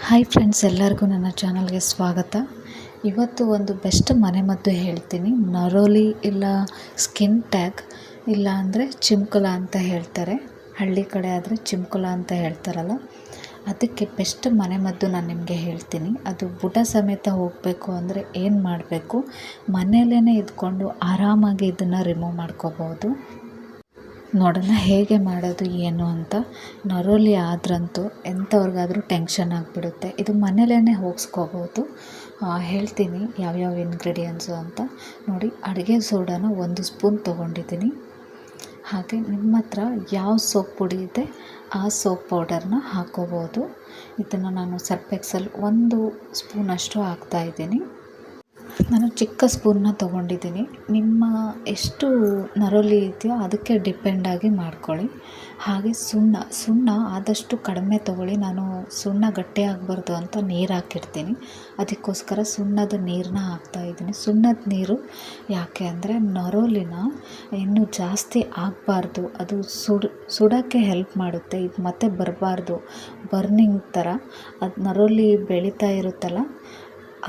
Hi friends, ಎಲ್ಲರಿಗೂ ನನ್ನ ಚಾನಲ್ಗೆ ಸ್ವಾಗತ. ಇವತ್ತು ಒಂದು ಬೆಸ್ಟ್ ಮನೆಮದ್ದು ಹೇಳ್ತೀನಿ. ನರೋಲಿ ಇಲ್ಲ ಸ್ಕಿನ್ ಟ್ಯಾಗ್ ಇಲ್ಲ ಅಂದರೆ ಚಿಮ್ಕುಲ ಅಂತ ಹೇಳ್ತಾರೆ. ಹಳ್ಳಿ ಕಡೆ ಆದರೆ ಚಿಮ್ಕುಲ ಅಂತ ಹೇಳ್ತಾರಲ್ಲ, ಅದಕ್ಕೆ ಬೆಸ್ಟ್ ಮನೆಮದ್ದು ನಾನು ನಿಮಗೆ ಹೇಳ್ತೀನಿ. ಅದು ಬುಡ ಸಮೇತ ಹೋಗಬೇಕು ಅಂದರೆ ಏನು ಮಾಡಬೇಕು, ಮನೆಯಲ್ಲೇ ಇದ್ಕೊಂಡು ಆರಾಮಾಗಿ ಇದನ್ನು ರಿಮೂವ್ ಮಾಡ್ಕೋಬೋದು. ನೋಡೋಣ ಹೇಗೆ ಮಾಡೋದು ಏನು ಅಂತ. ನರೋಲಿ ಆದ್ರಂತೂ ಎಂಥವ್ರಿಗಾದರೂ ಟೆನ್ಷನ್ ಆಗಿಬಿಡುತ್ತೆ. ಇದು ಮನೇಲೇ ಹೋಗಿಸ್ಕೋಬೋದು. ಹೇಳ್ತೀನಿ ಯಾವ್ಯಾವ ಇಂಗ್ರೀಡಿಯೆಂಟ್ಸು ಅಂತ. ನೋಡಿ, ಅಡುಗೆ ಸೋಡಾನ 1 ಸ್ಪೂನ್ ತೊಗೊಂಡಿದ್ದೀನಿ. ಹಾಗೆ ನಿಮ್ಮ ಹತ್ರ ಯಾವ ಸೋಪ್ ಪುಡಿ ಇದೆ ಆ ಸೋಪ್ ಪೌಡರ್ನ ಹಾಕ್ಕೋಬೋದು. ಇದನ್ನು ನಾನು ಸರ್ಫ್ ಎಕ್ಸೆಲ್ 1 ಸ್ಪೂನಷ್ಟು ಹಾಕ್ತಾಯಿದ್ದೀನಿ. ನಾನು ಚಿಕ್ಕ ಸ್ಪೂನ್ನ ತೊಗೊಂಡಿದ್ದೀನಿ. ನಿಮ್ಮ ಎಷ್ಟು ನರೋಲಿ ಇದೆಯೋ ಅದಕ್ಕೆ ಡಿಪೆಂಡಾಗಿ ಮಾಡ್ಕೊಳ್ಳಿ. ಹಾಗೆ ಸುಣ್ಣ ಆದಷ್ಟು ಕಡಿಮೆ ತೊಗೊಳ್ಳಿ. ನಾನು ಸುಣ್ಣ ಗಟ್ಟಿ ಆಗಬಾರ್ದು ಅಂತ ನೀರು ಹಾಕಿರ್ತೀನಿ. ಅದಕ್ಕೋಸ್ಕರ ಸುಣ್ಣದ ನೀರನ್ನ ಹಾಕ್ತಾಯಿದ್ದೀನಿ. ಸುಣ್ಣದ ನೀರು ಯಾಕೆ ಅಂದರೆ ನರೋಲಿನ ಇನ್ನೂ ಜಾಸ್ತಿ ಆಗಬಾರ್ದು, ಅದು ಸುಡೋಕ್ಕೆ ಹೆಲ್ಪ್ ಮಾಡುತ್ತೆ. ಇದು ಮತ್ತೆ ಬರಬಾರ್ದು, ಬರ್ನಿಂಗ್ ಥರ ಅದು ನರೋಲಿ ಬೆಳೀತಾ ಇರುತ್ತಲ್ಲ,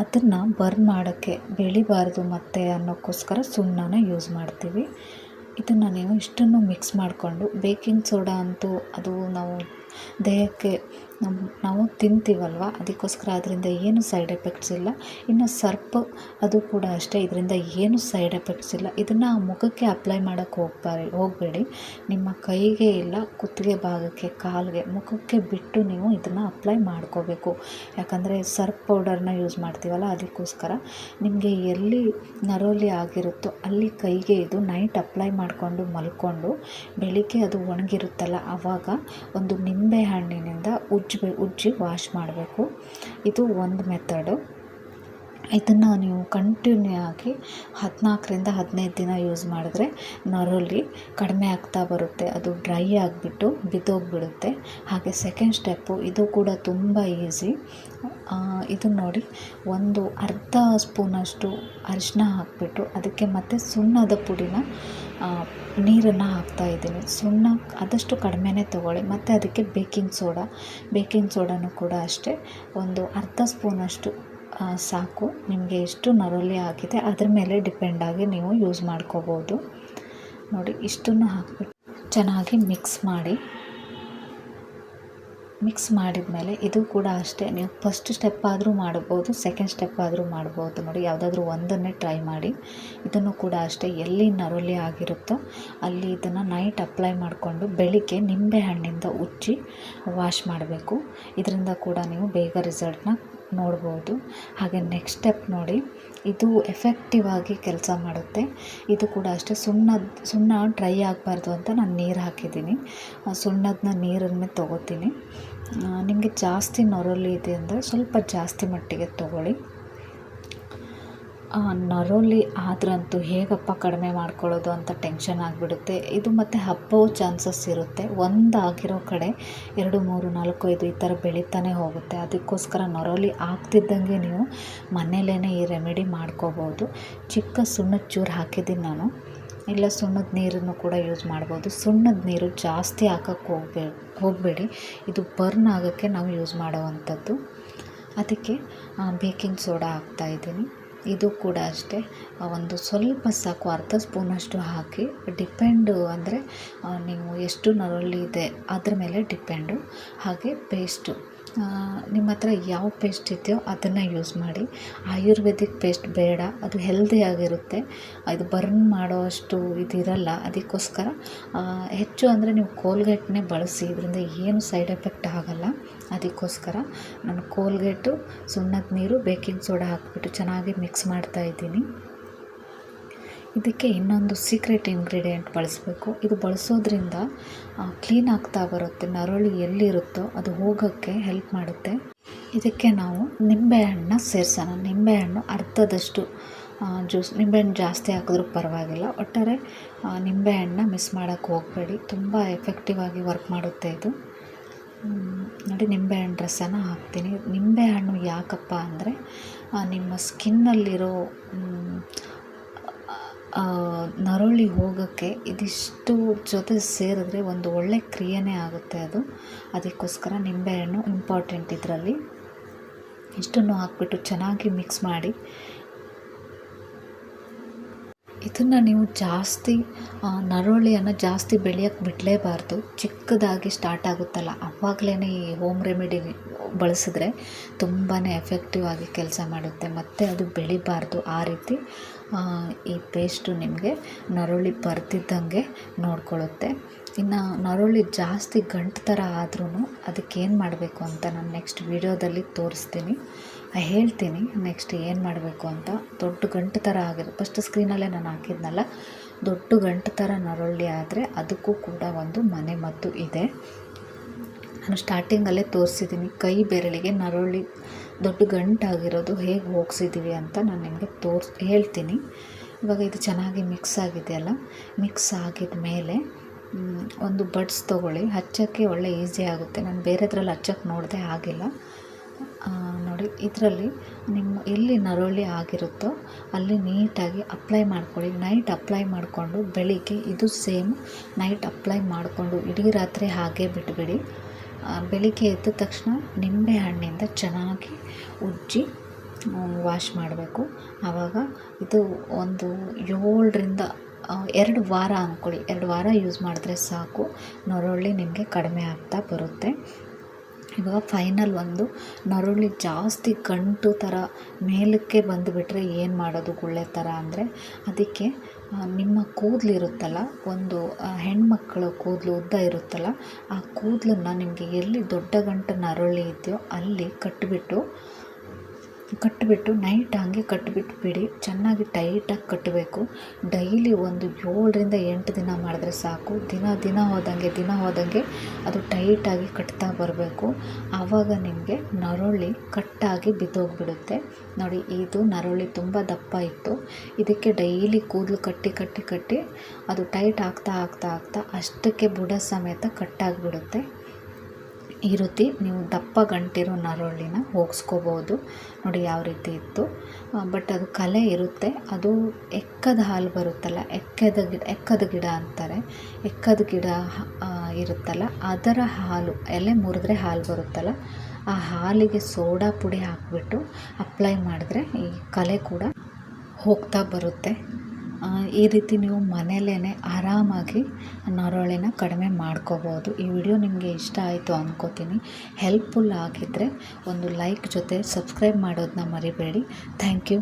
ಅದನ್ನು ಬರ್ನ್ ಮಾಡೋಕ್ಕೆ ಬೆಳಿಬಾರ್ದು ಮತ್ತೆ ಅನ್ನೋಕ್ಕೋಸ್ಕರ ಸುಣ್ಣನ ಯೂಸ್ ಮಾಡ್ತೀವಿ. ಇದನ್ನು ನೀವು ಇಷ್ಟನ್ನು ಮಿಕ್ಸ್ ಮಾಡಿಕೊಂಡು, ಬೇಕಿಂಗ್ ಸೋಡಾ ಅಂತೂ ಅದು ನಾವು ದೇಹಕ್ಕೆ ನಾವು ತಿಂತೀವಲ್ವ, ಅದಕ್ಕೋಸ್ಕರ ಅದರಿಂದ ಏನು ಸೈಡ್ ಎಫೆಕ್ಟ್ಸ್ ಇಲ್ಲ. ಇನ್ನು ಸರ್ಪ್ ಅದು ಕೂಡ ಅಷ್ಟೇ, ಇದರಿಂದ ಏನು ಸೈಡ್ ಎಫೆಕ್ಟ್ಸ್ ಇಲ್ಲ. ಇದನ್ನು ಮುಖಕ್ಕೆ ಅಪ್ಲೈ ಮಾಡೋಕ್ಕೆ ಹೋಗಬೇಡಿ. ನಿಮ್ಮ ಕೈಗೆ ಇಲ್ಲ, ಕುತ್ತಿಗೆ ಭಾಗಕ್ಕೆ, ಕಾಲಿಗೆ, ಮುಖಕ್ಕೆ ಬಿಟ್ಟು ನೀವು ಇದನ್ನು ಅಪ್ಲೈ ಮಾಡ್ಕೋಬೇಕು. ಯಾಕಂದರೆ ಸರ್ಪ್ ಪೌಡರ್ನ ಯೂಸ್ ಮಾಡ್ತೀವಲ್ಲ, ಅದಕ್ಕೋಸ್ಕರ ನಿಮಗೆ ಎಲ್ಲಿ ನರೋಲಿ ಆಗಿರುತ್ತೋ ಅಲ್ಲಿ ಕೈಗೆ ಇದು ನೈಟ್ ಅಪ್ಲೈ ಮಾಡಿಕೊಂಡು ಮಲ್ಕೊಂಡು ಬೆಳಿಗ್ಗೆ ಅದು ಒಣಗಿರುತ್ತಲ್ಲ, ಆವಾಗ ಒಂದು ನಿಂಬೆ ಹಣ್ಣಿನಿಂದ ಉಜ್ಜಿ ವಾಶ್ ಮಾಡಬೇಕು. ಇದು ಒಂದು ಮೆಥಡು. ಇದನ್ನು ನೀವು ಕಂಟಿನ್ಯೂ ಆಗಿ 14ರಿಂದ 15 ದಿನ ಯೂಸ್ ಮಾಡಿದ್ರೆ ನರೋಲಿ ಕಡಿಮೆ ಆಗ್ತಾ ಬರುತ್ತೆ. ಅದು ಡ್ರೈ ಆಗಿಬಿಟ್ಟು ಬಿದ್ದೋಗ್ಬಿಡುತ್ತೆ. ಹಾಗೆ ಸೆಕೆಂಡ್ ಸ್ಟೆಪ್ಪು, ಇದು ಕೂಡ ತುಂಬ ಈಸಿ. ಇದು ನೋಡಿ, ಒಂದು ಅರ್ಧ ಸ್ಪೂನಷ್ಟು ಅರಿಶಿನ ಹಾಕಿಬಿಟ್ಟು ಅದಕ್ಕೆ ಮತ್ತು ಸುಣ್ಣದ ಪುಡಿನ ನೀರನ್ನು ಹಾಕ್ತಾಯಿದ್ದೀನಿ. ಸುಣ್ಣ ಆದಷ್ಟು ಕಡಿಮೆನೇ ತೊಗೊಳ್ಳಿ. ಮತ್ತು ಅದಕ್ಕೆ ಬೇಕಿಂಗ್ ಸೋಡಾನು ಕೂಡ ಅಷ್ಟೇ ಒಂದು ಅರ್ಧ ಸ್ಪೂನಷ್ಟು ಸಾಕು. ನಿಮಗೆ ಎಷ್ಟು ನರೋಲಿ ಆಗಿದೆ ಅದ್ರ ಮೇಲೆ ಡಿಪೆಂಡಾಗಿ ನೀವು ಯೂಸ್ ಮಾಡ್ಕೋಬೋದು. ನೋಡಿ, ಇಷ್ಟನ್ನು ಹಾಕಿಬಿಟ್ಟು ಚೆನ್ನಾಗಿ ಮಿಕ್ಸ್ ಮಾಡಿದ ಮೇಲೆ ಇದು ಕೂಡ ಅಷ್ಟೇ, ನೀವು ಫಸ್ಟ್ ಸ್ಟೆಪ್ ಆದರೂ ಮಾಡ್ಬೋದು, ಸೆಕೆಂಡ್ ಸ್ಟೆಪ್ ಆದರೂ ಮಾಡ್ಬೋದು. ನೋಡಿ, ಯಾವುದಾದ್ರೂ ಒಂದನ್ನೇ ಟ್ರೈ ಮಾಡಿ. ಇದನ್ನು ಕೂಡ ಅಷ್ಟೇ, ಎಲ್ಲಿ ನರೋಲಿ ಆಗಿರುತ್ತೋ ಅಲ್ಲಿ ಇದನ್ನು ನೈಟ್ ಅಪ್ಲೈ ಮಾಡಿಕೊಂಡು ಬೆಳಿಗ್ಗೆ ನಿಂಬೆ ಹಣ್ಣಿಂದ ಉಜ್ಜಿ ವಾಶ್ ಮಾಡಬೇಕು. ಇದರಿಂದ ಕೂಡ ನೀವು ಬೇಗ ರಿಸಲ್ಟ್ನ ನೋಡ್ಬೋದು. ಹಾಗೆ ನೆಕ್ಸ್ಟ್ ಸ್ಟೆಪ್ ನೋಡಿ, ಇದು ಎಫೆಕ್ಟಿವ್ ಆಗಿ ಕೆಲಸ ಮಾಡುತ್ತೆ. ಇದು ಕೂಡ ಅಷ್ಟೇ, ಸುಣ್ಣ ಡ್ರೈ ಆಗಬಾರ್ದು ಅಂತ ನಾನು ನೀರು ಹಾಕಿದ್ದೀನಿ. ಸುಣ್ಣದನ್ನ ನೀರನ್ನೇ ತೊಗೋತೀನಿ. ನಿಮಗೆ ಜಾಸ್ತಿ ನರೋಲಿ ಇದೆ ಅಂದರೆ ಸ್ವಲ್ಪ ಜಾಸ್ತಿ ಮಟ್ಟಿಗೆ ತೊಗೊಳ್ಳಿ. ನರೋಲಿ ಆದ್ರಂತೂ ಹೇಗಪ್ಪ ಕಡಿಮೆ ಮಾಡ್ಕೊಳ್ಳೋದು ಅಂತ ಟೆನ್ಷನ್ ಆಗಿಬಿಡುತ್ತೆ. ಇದು ಮತ್ತು ಹಬ್ಬೋ ಚಾನ್ಸಸ್ ಇರುತ್ತೆ. ಒಂದಾಗಿರೋ ಕಡೆ 2, 3, 4, 5 ಈ ಥರ ಬೆಳೀತಾನೆ ಹೋಗುತ್ತೆ. ಅದಕ್ಕೋಸ್ಕರ ನರೋಲಿ ಆಗ್ತಿದ್ದಂಗೆ ನೀವು ಮನೇಲೇ ಈ ರೆಮಿಡಿ ಮಾಡ್ಕೋಬೋದು. ಚಿಕ್ಕ ಸುಣ್ಣದ ಚೂರು ಹಾಕಿದ್ದೀನಿ ನಾನು, ಇಲ್ಲ ಸುಣ್ಣದ ನೀರನ್ನು ಕೂಡ ಯೂಸ್ ಮಾಡ್ಬೋದು. ಸುಣ್ಣದ ನೀರು ಜಾಸ್ತಿ ಹಾಕೋಕ್ಕೆ ಹೋಗಬೇಡಿ, ಇದು ಬರ್ನ್ ಆಗೋಕ್ಕೆ ನಾವು ಯೂಸ್ ಮಾಡೋವಂಥದ್ದು. ಅದಕ್ಕೆ ಬೇಕಿಂಗ್ ಸೋಡಾ ಹಾಕ್ತಾಯಿದ್ದೀನಿ. ಇದು ಕೂಡ ಅಷ್ಟೇ, ಒಂದು ಸ್ವಲ್ಪ ಸಾಕು, ಅರ್ಧ ಸ್ಪೂನಷ್ಟು ಹಾಕಿ. ಡಿಪೆಂಡು ಅಂದರೆ ನೀವು ಎಷ್ಟು ನರೋಲಿ ಇದೆ ಅದ್ರ ಮೇಲೆ ಡಿಪೆಂಡು. ಹಾಗೆ ಪೇಸ್ಟು, ನಿಮ್ಮ ಹತ್ರ ಯಾವ ಪೇಸ್ಟ್ ಇದೆಯೋ ಅದನ್ನು ಯೂಸ್ ಮಾಡಿ. ಆಯುರ್ವೇದಿಕ್ ಪೇಸ್ಟ್ ಬೇಡ, ಅದು ಹೆಲ್ದಿಯಾಗಿರುತ್ತೆ. ಇದು ಬರ್ನ್ ಮಾಡೋ ಅಷ್ಟು ಇದಿರಲ್ಲ. ಅದಕ್ಕೋಸ್ಕರ ಹೆಚ್ಚು ಅಂದರೆ ನೀವು ಕೋಲ್ಗೇಟ್ನೇ ಬಳಸಿ, ಇದರಿಂದ ಏನು ಸೈಡ್ ಎಫೆಕ್ಟ್ ಆಗೋಲ್ಲ. ಅದಕ್ಕೋಸ್ಕರ ನಾನು ಕೋಲ್ಗೇಟು, ಸುಣ್ಣದ ನೀರು, ಬೇಕಿಂಗ್ ಸೋಡಾ ಹಾಕಿಬಿಟ್ಟು ಚೆನ್ನಾಗಿ ಮಿಕ್ಸ್ ಮಾಡ್ತಾಯಿದ್ದೀನಿ. ಇದಕ್ಕೆ ಇನ್ನೊಂದು ಸೀಕ್ರೆಟ್ ಇಂಗ್ರೀಡಿಯೆಂಟ್ ಬಳಸಬೇಕು. ಇದು ಬಳಸೋದ್ರಿಂದ ಕ್ಲೀನ್ ಆಗ್ತಾ ಬರುತ್ತೆ. ನರೋಲಿ ಎಲ್ಲಿರುತ್ತೋ ಅದು ಹೋಗೋಕ್ಕೆ ಹೆಲ್ಪ್ ಮಾಡುತ್ತೆ. ಇದಕ್ಕೆ ನಾವು ನಿಂಬೆಹಣ್ಣನ್ನ ಸೇರಿಸೋಣ. ನಿಂಬೆಹಣ್ಣು ಅರ್ಧದಷ್ಟು ಜ್ಯೂಸ್, ನಿಂಬೆಹಣ್ಣು ಜಾಸ್ತಿ ಹಾಕಿದ್ರೂ ಪರವಾಗಿಲ್ಲ. ಒಟ್ಟಾರೆ ನಿಂಬೆಹಣ್ಣನ್ನ ಮಿಸ್ ಮಾಡೋಕ್ಕೆ ಹೋಗಬೇಡಿ, ತುಂಬ ಎಫೆಕ್ಟಿವ್ ಆಗಿ ವರ್ಕ್ ಮಾಡುತ್ತೆ ಇದು. ನೋಡಿ, ನಿಂಬೆಹಣ್ಣು ರಸನ ಹಾಕ್ತೀನಿ. ನಿಂಬೆಹಣ್ಣು ಯಾಕಪ್ಪ ಅಂದರೆ ನಿಮ್ಮ ಸ್ಕಿನ್ನಲ್ಲಿರೋ ನರೋಳಿ ಹೋಗೋಕ್ಕೆ ಇದಿಷ್ಟು ಜೊತೆ ಸೇರಿದ್ರೆ ಒಂದು ಒಳ್ಳೆ ಕ್ರಿಯೆನೇ ಆಗುತ್ತೆ ಅದು. ಅದಕ್ಕೋಸ್ಕರ ನಿಂಬೆಹಣ್ಣು ಇಂಪಾರ್ಟೆಂಟ್ ಇದರಲ್ಲಿ. ಇಷ್ಟನ್ನು ಹಾಕ್ಬಿಟ್ಟು ಚೆನ್ನಾಗಿ ಮಿಕ್ಸ್ ಮಾಡಿ. ಇದನ್ನು ನೀವು ಜಾಸ್ತಿ ನರೊಳಿಯನ್ನು ಜಾಸ್ತಿ ಬೆಳೆಯೋಕ್ಕೆ ಬಿಡಲೇಬಾರ್ದು. ಚಿಕ್ಕದಾಗಿ ಸ್ಟಾರ್ಟ್ ಆಗುತ್ತಲ್ಲ ಆವಾಗಲೇ ಈ ಹೋಮ್ ರೆಮಿಡಿ ಬಳಸಿದ್ರೆ ತುಂಬಾ ಎಫೆಕ್ಟಿವ್ ಆಗಿ ಕೆಲಸ ಮಾಡುತ್ತೆ. ಮತ್ತು ಅದು ಬೆಳಿಬಾರ್ದು. ಆ ರೀತಿ ಈ ಪೇಸ್ಟು ನಿಮಗೆ ನರೊಳಿ ಬರ್ತಿದ್ದಂಗೆ ನೋಡ್ಕೊಳ್ಳುತ್ತೆ. ಇನ್ನು ನರೊಳಿ ಜಾಸ್ತಿ ಗಂಟು ಥರ ಆದ್ರೂ ಅದಕ್ಕೇನು ಮಾಡಬೇಕು ಅಂತ ನಾನು ನೆಕ್ಸ್ಟ್ ವೀಡಿಯೋದಲ್ಲಿ ತೋರಿಸ್ತೀನಿ, ಹೇಳ್ತೀನಿ ನೆಕ್ಸ್ಟ್ ಏನು ಮಾಡಬೇಕು ಅಂತ. ದೊಡ್ಡ ಗಂಟು ಥರ ಆಗಿರುತ್ತೆ, ಫಸ್ಟ್ ಸ್ಕ್ರೀನಲ್ಲೇ ನಾನು ಹಾಕಿದ್ನಲ್ಲ, ದೊಡ್ಡ ಗಂಟು ಥರ ನರೊಳ್ಳಿ ಆದರೆ ಅದಕ್ಕೂ ಕೂಡ ಒಂದು ಮನೆಮದ್ದು ಇದೆ. ನಾನು ಸ್ಟಾರ್ಟಿಂಗಲ್ಲೇ ತೋರಿಸಿದ್ದೀನಿ ಕೈ ಬೆರಳಿಗೆ ನರೊಳ್ಳಿ ದೊಡ್ಡ ಗಂಟಾಗಿರೋದು ಹೇಗೆ ಹೋಗಿಸಿದ್ದೀವಿ ಅಂತ ನಾನು ನಿಮಗೆ ಹೇಳ್ತೀನಿ. ಇವಾಗ ಇದು ಚೆನ್ನಾಗಿ ಮಿಕ್ಸ್ ಆಗಿದೆಯಲ್ಲ, ಮಿಕ್ಸ್ ಆಗಿದ ಮೇಲೆ ಒಂದು ಬಡ್ಸ್ ತೊಗೊಳ್ಳಿ. ಹಚ್ಚೋಕ್ಕೆ ಒಳ್ಳೆ ಈಸಿ ಆಗುತ್ತೆ. ನಾನು ಬೇರೆದ್ರಲ್ಲಿ ಹಚ್ಚೋಕ್ಕೆ ನೋಡಿದೆ, ಆಗಿಲ್ಲ ನೋಡಿ. ಇದರಲ್ಲಿ ನಿಮ್ಮ ಎಲ್ಲಿ ನರೊಳ್ಳಿ ಆಗಿರುತ್ತೋ ಅಲ್ಲಿ ನೀಟಾಗಿ ಅಪ್ಲೈ ಮಾಡ್ಕೊಳ್ಳಿ. ನೈಟ್ ಅಪ್ಲೈ ಮಾಡಿಕೊಂಡು ಬೆಳಿಗ್ಗೆ ಇದು ಸೇಮ್ ನೈಟ್ ಅಪ್ಲೈ ಮಾಡಿಕೊಂಡು ಇಡೀ ರಾತ್ರಿ ಹಾಗೆ ಬಿಟ್ಬಿಡಿ. ಬೆಳಿಗ್ಗೆ ಎದ್ದ ತಕ್ಷಣ ನಿಂಬೆ ಹಣ್ಣಿಂದ ಚೆನ್ನಾಗಿ ಉಜ್ಜಿ ವಾಶ್ ಮಾಡಬೇಕು. ಆವಾಗ ಇದು ಒಂದು 7ರಿಂದ 2 ವಾರ ಅಂದ್ಕೊಳ್ಳಿ, 2 ವಾರ ಯೂಸ್ ಮಾಡಿದ್ರೆ ಸಾಕು, ನರೊಳ್ಳಿ ನಿಮಗೆ ಕಡಿಮೆ ಆಗ್ತಾ ಬರುತ್ತೆ. ಇವಾಗ ಫೈನಲ್ ಒಂದು ನರೊಳ್ಳಿ ಜಾಸ್ತಿ ಗಂಟು ಥರ ಮೇಲಕ್ಕೆ ಬಂದುಬಿಟ್ರೆ ಏನು ಮಾಡೋದು ಗುಳ್ಳೆ ಥರ ಅಂದರೆ, ಅದಕ್ಕೆ ನಿಮ್ಮ ಕೂದಲಿರುತ್ತಲ್ಲ, ಒಂದು ಹೆಣ್ಮಕ್ಕಳ ಕೂದಲು ಉದ್ದ ಇರುತ್ತಲ್ಲ, ಆ ಕೂದಲನ್ನು ನಿಮಗೆ ಎಲ್ಲಿ ದೊಡ್ಡ ಗಂಟು ನರೊಳ್ಳಿ ಇದೆಯೋ ಅಲ್ಲಿ ಕಟ್ಟಿಬಿಟ್ಟು ನೈಟ್ ಹಂಗೆ ಕಟ್ಟಿಬಿಟ್ಟು ಬಿಡಿ. ಚೆನ್ನಾಗಿ ಟೈಟಾಗಿ ಕಟ್ಟಬೇಕು. ಡೈಲಿ ಒಂದು 7ರಿಂದ 8 ದಿನ ಮಾಡಿದ್ರೆ ಸಾಕು. ದಿನ ಹೋದಂಗೆ ಅದು ಟೈಟಾಗಿ ಕಟ್ತಾ ಬರಬೇಕು. ಆವಾಗ ನಿಮಗೆ ನರೊಳ್ಳಿ ಕಟ್ಟಾಗಿ ಬಿದ್ದೋಗ್ಬಿಡುತ್ತೆ. ನೋಡಿ, ಇದು ನರೊಳ್ಳಿ ತುಂಬ ದಪ್ಪ ಇತ್ತು, ಇದಕ್ಕೆ ಡೈಲಿ ಕೂದಲು ಕಟ್ಟಿ ಅದು ಟೈಟ್ ಆಗ್ತಾ ಅಷ್ಟಕ್ಕೆ ಬುಡ ಸಮೇತ ಕಟ್ಟಾಗಿಬಿಡುತ್ತೆ. ಈ ರೀತಿ ನೀವು ದಪ್ಪ ಗಂಟಿರೋ ನರೊಳ್ಳಿನ ಹೋಗಿಸ್ಕೋಬೋದು. ನೋಡಿ ಯಾವ ರೀತಿ ಇತ್ತು. ಬಟ್ ಅದು ಕಲೆ ಇರುತ್ತೆ. ಅದು ಎಕ್ಕದ ಹಾಲು ಬರುತ್ತಲ್ಲ, ಎಕ್ಕದ ಗಿಡ ಅಂತಾರೆ, ಎಕ್ಕದ ಗಿಡ ಇರುತ್ತಲ್ಲ ಅದರ ಹಾಲು, ಎಲೆ ಮುರಿದ್ರೆ ಹಾಲು ಬರುತ್ತಲ್ಲ, ಆ ಹಾಲಿಗೆ ಸೋಡಾ ಪುಡಿ ಹಾಕಿಬಿಟ್ಟು ಅಪ್ಲೈ ಮಾಡಿದ್ರೆ ಈ ಕಲೆ ಕೂಡ ಹೋಗ್ತಾ ಬರುತ್ತೆ. ಈ ರೀತಿ ನೀವು ಮನೆಯಲ್ಲೇ ಆರಾಮಾಗಿ ನರೊಳ್ಳಿನ ಕಡಿಮೆ ಮಾಡ್ಕೋಬೋದು. ಈ ವಿಡಿಯೋ ನಿಮಗೆ ಇಷ್ಟ ಆಯಿತು ಅಂದ್ಕೋತೀನಿ. ಹೆಲ್ಪ್ಫುಲ್ ಆಗಿದ್ದರೆ ಒಂದು ಲೈಕ್ ಜೊತೆ ಸಬ್ಸ್ಕ್ರೈಬ್ ಮಾಡೋದನ್ನ ಮರಿಬೇಡಿ. Thank you.